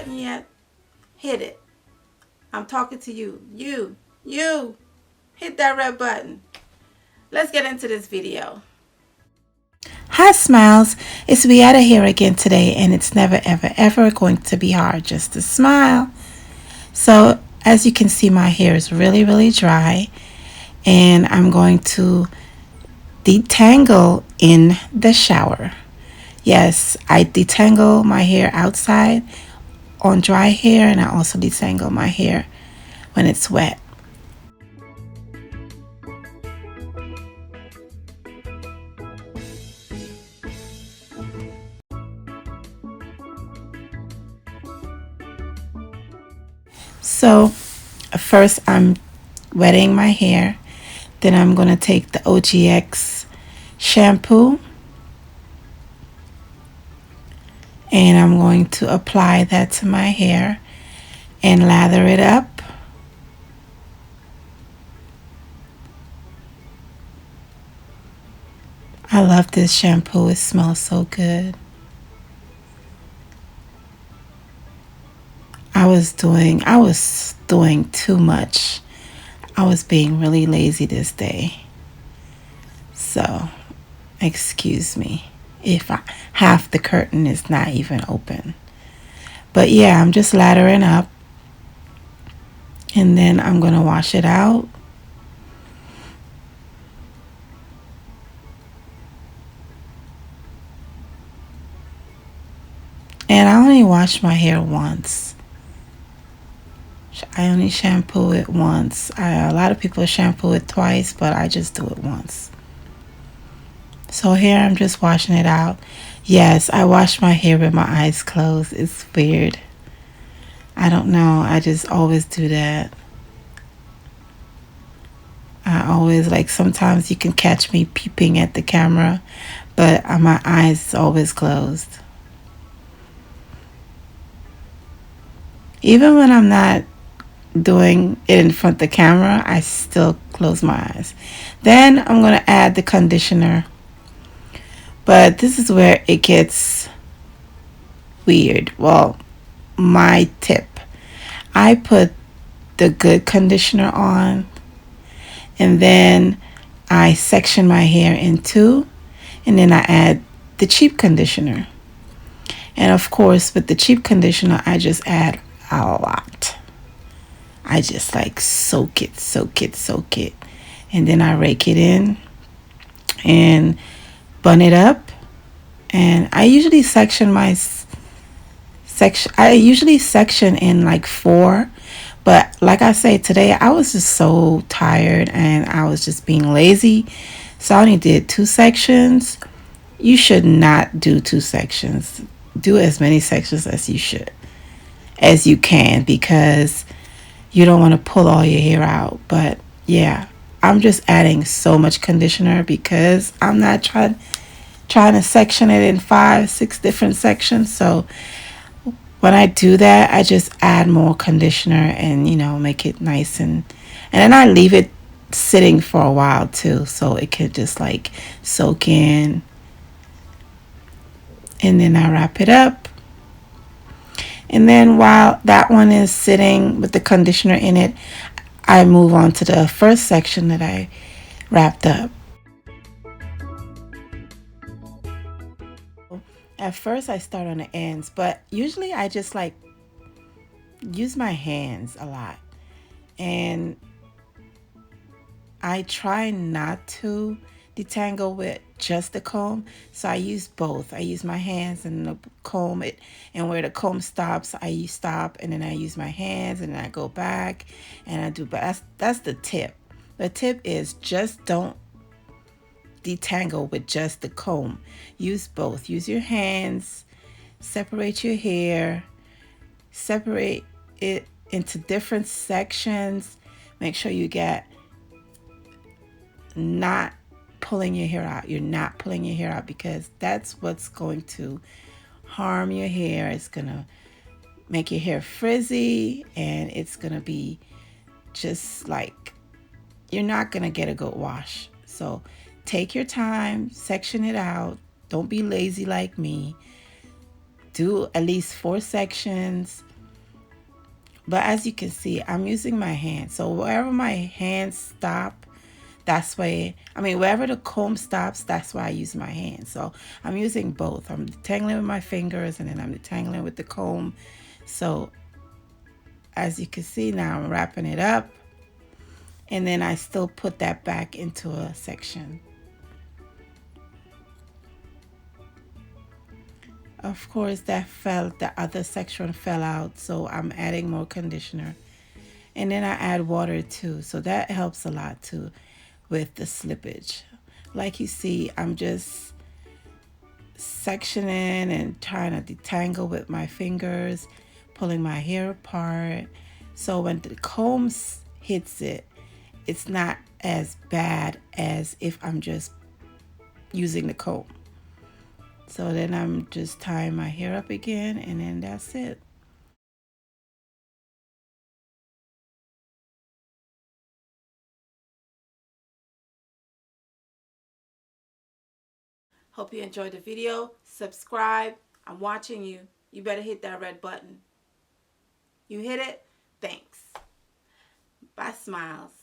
button yet? Hit it. I'm talking to you. You. Hit that red button. Let's get into this video. Hi Smiles, it's Vieta here again today, and it's never ever going to be hard just to smile. So as you can see, my hair is really dry, and I'm going to detangle in the shower. Yes, I detangle my hair outside on dry hair, and I also detangle my hair when it's wet. So first I'm wetting my hair, then I'm going to take the OGX shampoo and I'm going to apply that to my hair and lather it up. I love this shampoo. It smells so good. I was doing too much. I was being really lazy this day. So, excuse me if half the curtain is not even open. But yeah, I'm just lathering up. And then I'm going to wash it out. And I only wash my hair once. I only shampoo it once. A lot of people shampoo it twice, but I just do it once. So here I'm just washing it out. Yes, I wash my hair with my eyes closed. It's weird. I don't know. I just always do that. I always, like, sometimes you can catch me peeping at the camera, but my eyes always closed. Even when I'm not doing it in front of the camera, I still close my eyes. Then I'm going to add the conditioner. But this is where it gets weird. Well, my tip. I put the good conditioner on, and then I section my hair in two, and then I add the cheap conditioner. And of course, with the cheap conditioner, I just add a lot. I just like soak it. And then I rake it in and bun it up. And I usually section in like 4. But like I say, today I was just so tired and I was just being lazy. So I only did 2 sections. You should not do 2 sections. Do as many sections as you can, because you don't want to pull all your hair out. But yeah, I'm just adding so much conditioner because I'm not trying to section it in 5-6 different sections. So when I do that, I just add more conditioner and, make it nice, and then I leave it sitting for a while too, so it could just like soak in. And then I wrap it up. And then while that one is sitting with the conditioner in it, I move on to the first section that I wrapped up. At first I start on the ends, but usually I just like use my hands a lot. And I try not to detangle with just the comb, so I use both. I use my hands and the comb it, and where the comb stops, I stop, and then I use my hands, and then I go back and I do. But that's the tip. The tip is just don't detangle with just the comb. Use both. Use your hands, separate your hair, separate it into different sections. Make sure you get not pulling your hair out. You're not pulling your hair out, because that's what's going to harm your hair. It's gonna make your hair frizzy, and it's gonna be just like you're not gonna get a good wash. So take your time, section it out. Don't be lazy like me. Do at least 4 sections, But as you can see, I'm using my hand. So wherever my hands stop, that's why, wherever the comb stops, that's why I use my hand. So I'm using both. I'm detangling with my fingers and then I'm detangling with the comb. So as you can see now, I'm wrapping it up. And then I still put that back into a section. Of course, the other section fell out. So I'm adding more conditioner. And then I add water too. So that helps a lot too with the slippage. Like you see, I'm just sectioning and trying to detangle with my fingers, pulling my hair apart. So when the comb hits it, it's not as bad as if I'm just using the comb. So then I'm just tying my hair up again, and then that's it. Hope you enjoyed the video. Subscribe. I'm watching you. You better hit that red button. You hit it? Thanks. Bye, smiles.